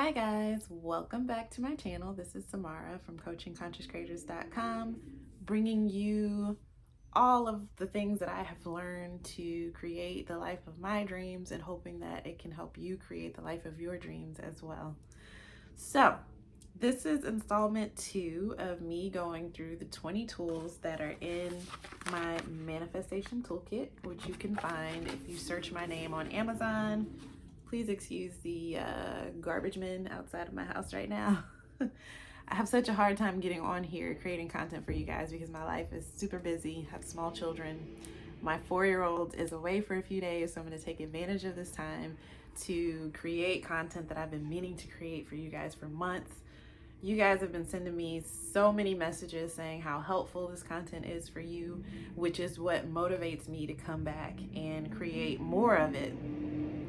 Hi guys, welcome back to my channel. This is Samara from coachingconsciouscreators.com, bringing you all of the things that I have learned to create the life of my dreams and hoping that it can help you create the life of your dreams as well. So, this is installment 2 of me going through the 20 tools that are in my manifestation toolkit, which you can find if you search my name on Amazon. Please excuse the garbage men outside of my house right now. I have such a hard time getting on here creating content for you guys because my life is super busy. I have small children. My 4-year-old is away for a few days, so I'm going to take advantage of this time to create content that I've been meaning to create for you guys for months. You guys have been sending me so many messages saying how helpful this content is for you, which is what motivates me to come back and create more of it.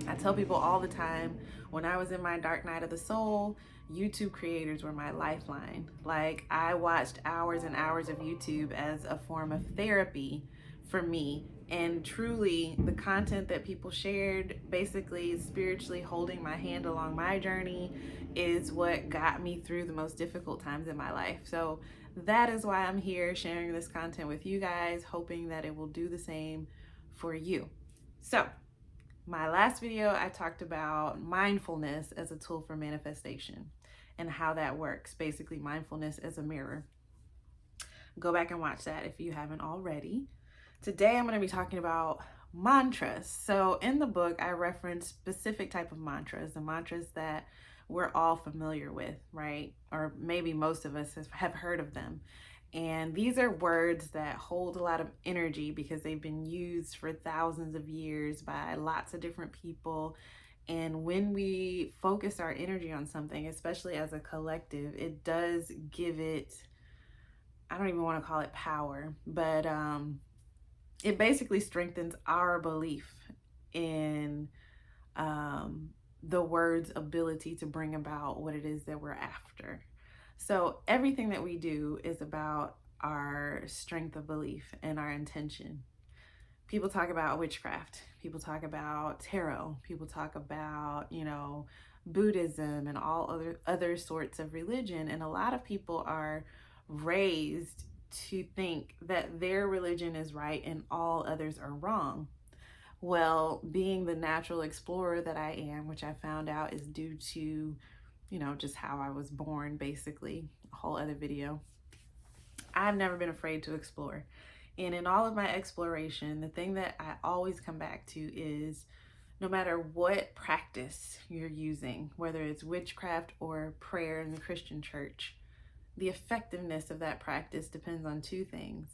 I tell people all the time, when I was in my dark night of the soul, YouTube creators were my lifeline. Like, I watched hours and hours of YouTube as a form of therapy for me. And truly, the content that people shared, basically spiritually holding my hand along my journey, is what got me through the most difficult times in my life. So that is why I'm here sharing this content with you guys, hoping that it will do the same for you. So, my last video, I talked about mindfulness as a tool for manifestation and how that works. Basically, mindfulness as a mirror. Go back and watch that if you haven't already. Today, I'm going to be talking about mantras. So in the book, I reference specific type of mantras, the mantras that we're all familiar with, right? Or maybe most of us have heard of them. And these are words that hold a lot of energy because they've been used for thousands of years by lots of different people. And when we focus our energy on something, especially as a collective, it does give it, I don't even want to call it power, but it basically strengthens our belief in the word's ability to bring about what it is that we're after. So everything that we do is about our strength of belief and our intention. People talk about witchcraft. People talk about tarot. People talk about, Buddhism and all other sorts of religion. And a lot of people are raised to think that their religion is right and all others are wrong. Well, being the natural explorer that I am, which I found out is due to, just how I was born, basically, a whole other video. I've never been afraid to explore. And in all of my exploration, the thing that I always come back to is no matter what practice you're using, whether it's witchcraft or prayer in the Christian church, the effectiveness of that practice depends on two things: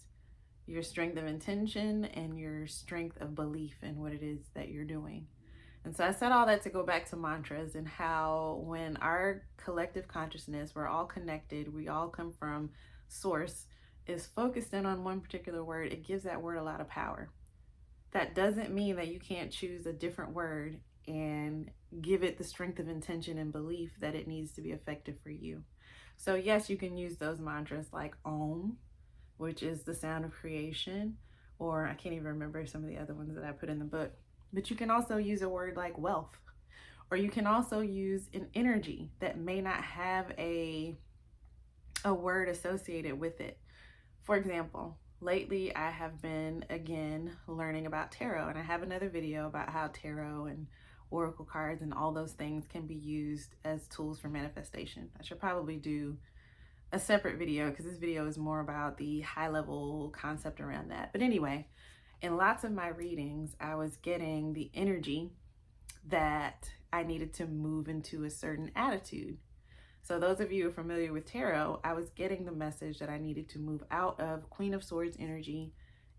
your strength of intention and your strength of belief in what it is that you're doing. And so I said all that to go back to mantras and how when our collective consciousness, we're all connected, we all come from source, is focused in on one particular word, it gives that word a lot of power. That doesn't mean that you can't choose a different word and give it the strength of intention and belief that it needs to be effective for you. So yes, you can use those mantras like Om, which is the sound of creation, or I can't even remember some of the other ones that I put in the book. But you can also use a word like wealth, or you can also use an energy that may not have a word associated with it. For example, lately I have been again learning about tarot, and I have another video about how tarot and oracle cards and all those things can be used as tools for manifestation. I should probably do a separate video because this video is more about the high level concept around that. But anyway, in lots of my readings, I was getting the energy that I needed to move into a certain attitude. So those of you who are familiar with tarot, I was getting the message that I needed to move out of Queen of Swords energy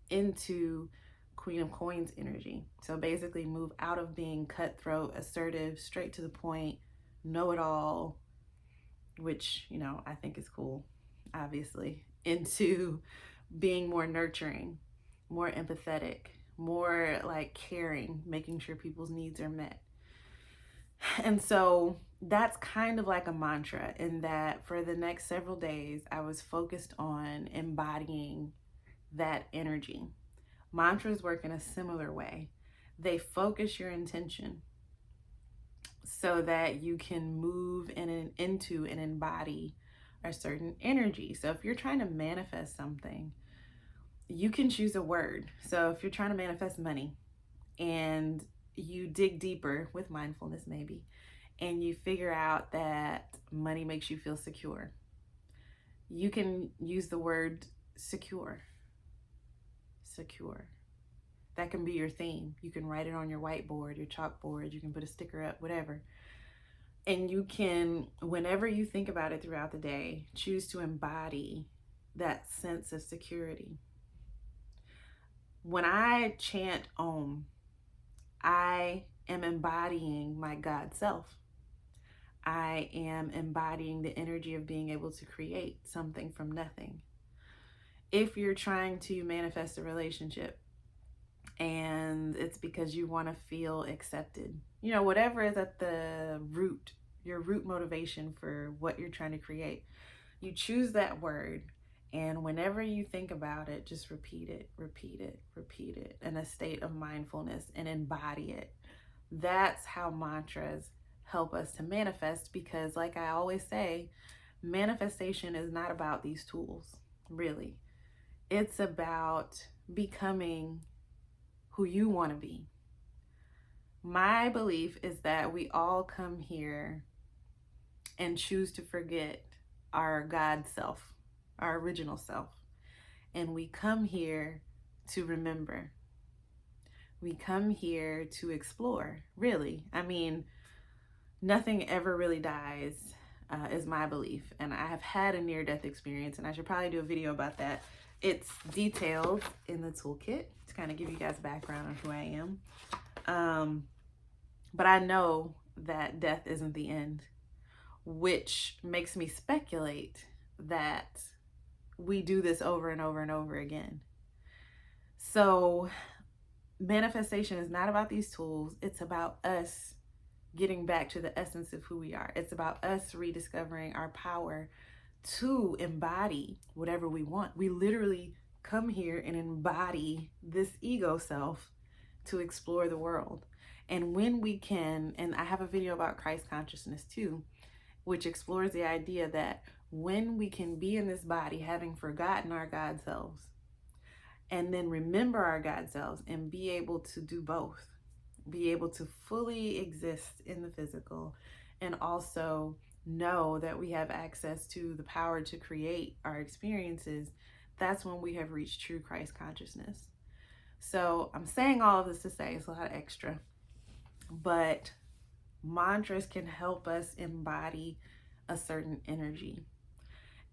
into Queen of Coins energy. So basically move out of being cutthroat, assertive, straight to the point, know-it-all, which, I think is cool, obviously, into being more nurturing, more empathetic, more like caring, making sure people's needs are met. And so that's kind of like a mantra in that for the next several days, I was focused on embodying that energy. Mantras work in a similar way. They focus your intention. so that you can move into and embody a certain energy. So if you're trying to manifest something, you can choose a word. So if you're trying to manifest money and you dig deeper with mindfulness, maybe, and you figure out that money makes you feel secure, you can use the word secure. Secure. That can be your theme. You can write it on your whiteboard, your chalkboard, you can put a sticker up, whatever. And you can, whenever you think about it throughout the day, choose to embody that sense of security. When I chant Om, I am embodying my God self. I am embodying the energy of being able to create something from nothing. If you're trying to manifest a relationship and it's because you want to feel accepted, you know, whatever is at the root, your root motivation for what you're trying to create, you choose that word. And whenever you think about it, just repeat it, repeat it, repeat it in a state of mindfulness and embody it. That's how mantras help us to manifest, because like I always say, manifestation is not about these tools, really. It's about becoming who you want to be. My belief is that we all come here and choose to forget our God self, our original self. And we come here to remember. We come here to explore, really. I mean, nothing ever really dies, is my belief. And I have had a near-death experience, and I should probably do a video about that. It's detailed in the toolkit to kind of give you guys background on who I am. But I know that death isn't the end, which makes me speculate that we do this over and over and over again. So manifestation is not about these tools. It's about us getting back to the essence of who we are. It's about us rediscovering our power to embody whatever we want. We literally come here and embody this ego self to explore the world. And when we can, and I have a video about Christ consciousness too, which explores the idea that when we can be in this body having forgotten our God selves, and then remember our God selves and be able to do both, be able to fully exist in the physical and also know that we have access to the power to create our experiences, that's when we have reached true Christ consciousness. So I'm saying all of this to say it's a lot of extra, but mantras can help us embody a certain energy.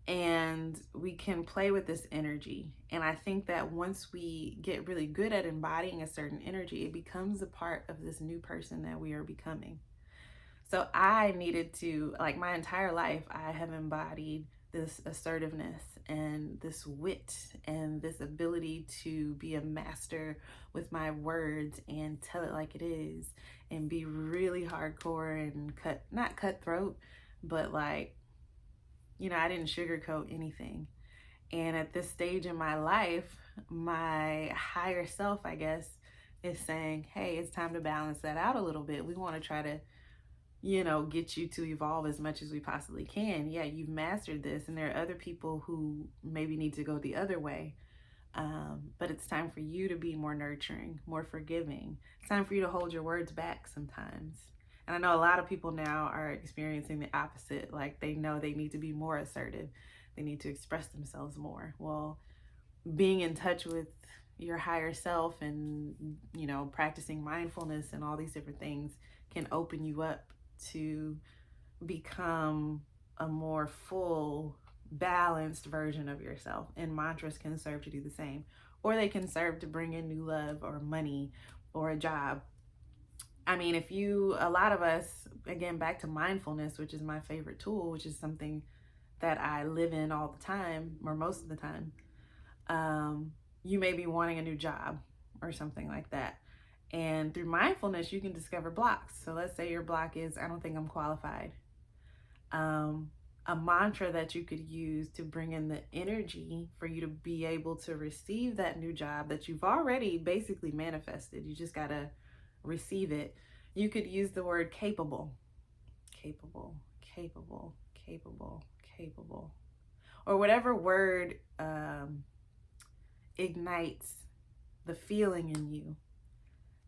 And we can play with this energy. And I think that once we get really good at embodying a certain energy, it becomes a part of this new person that we are becoming. So I needed to, like my entire life, I have embodied this assertiveness and this wit and this ability to be a master with my words and tell it like it is and be really hardcore and not cutthroat, but like, you know, I didn't sugarcoat anything. And at this stage in my life, my higher self, I guess, is saying, hey, it's time to balance that out a little bit. We want to try to, you know, get you to evolve as much as we possibly can. Yeah, you've mastered this, and there are other people who maybe need to go the other way. But it's time for you to be more nurturing, more forgiving. It's time for you to hold your words back sometimes. And I know a lot of people now are experiencing the opposite. Like they know they need to be more assertive. They need to express themselves more. Well, being in touch with your higher self and, you know, practicing mindfulness and all these different things can open you up to become a more full, balanced version of yourself. And mantras can serve to do the same. Or they can serve to bring in new love or money or a job. I mean, a lot of us, again, back to mindfulness, which is my favorite tool, which is something that I live in all the time, or most of the time, you may be wanting a new job or something like that. And through mindfulness, you can discover blocks. So let's say your block is, I don't think I'm qualified. A mantra that you could use to bring in the energy for you to be able to receive that new job that you've already basically manifested. You just got to receive it. You could use the word capable. capable, capable, capable, capable, or whatever word ignites the feeling in you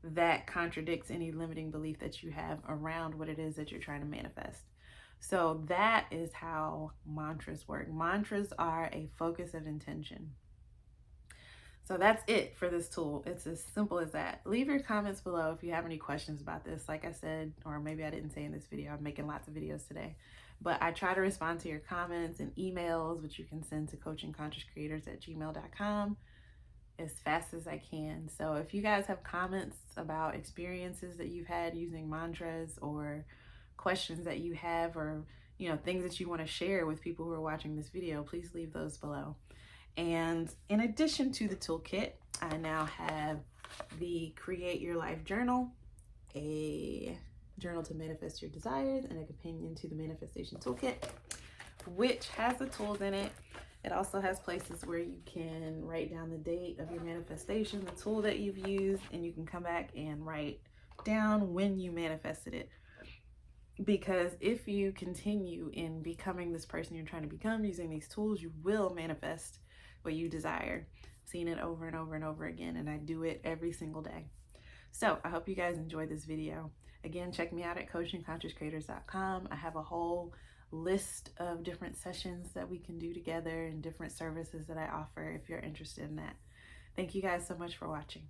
that contradicts any limiting belief that you have around what it is that you're trying to manifest. So that is how mantras work. Mantras are a focus of intention. So that's it for this tool. It's as simple as that. Leave your comments below if you have any questions about this. Like I said, or maybe I didn't say in this video, I'm making lots of videos today, but I try to respond to your comments and emails, which you can send to coachingconsciouscreators@gmail.com as fast as I can. So if you guys have comments about experiences that you've had using mantras, or questions that you have, or things that you want to share with people who are watching this video, please leave those below. And in addition to the toolkit, I now have the Create Your Life Journal, a journal to manifest your desires, and a companion to the manifestation toolkit, which has the tools in it. It also has places where you can write down the date of your manifestation, the tool that you've used, and you can come back and write down when you manifested it. Because if you continue in becoming this person you're trying to become using these tools, you will manifest what you desire. I've seen it over and over and over again, and I do it every single day. So I hope you guys enjoyed this video. Again, check me out at coachingconsciouscreators.com. I have a whole list of different sessions that we can do together and different services that I offer if you're interested in that. Thank you guys so much for watching.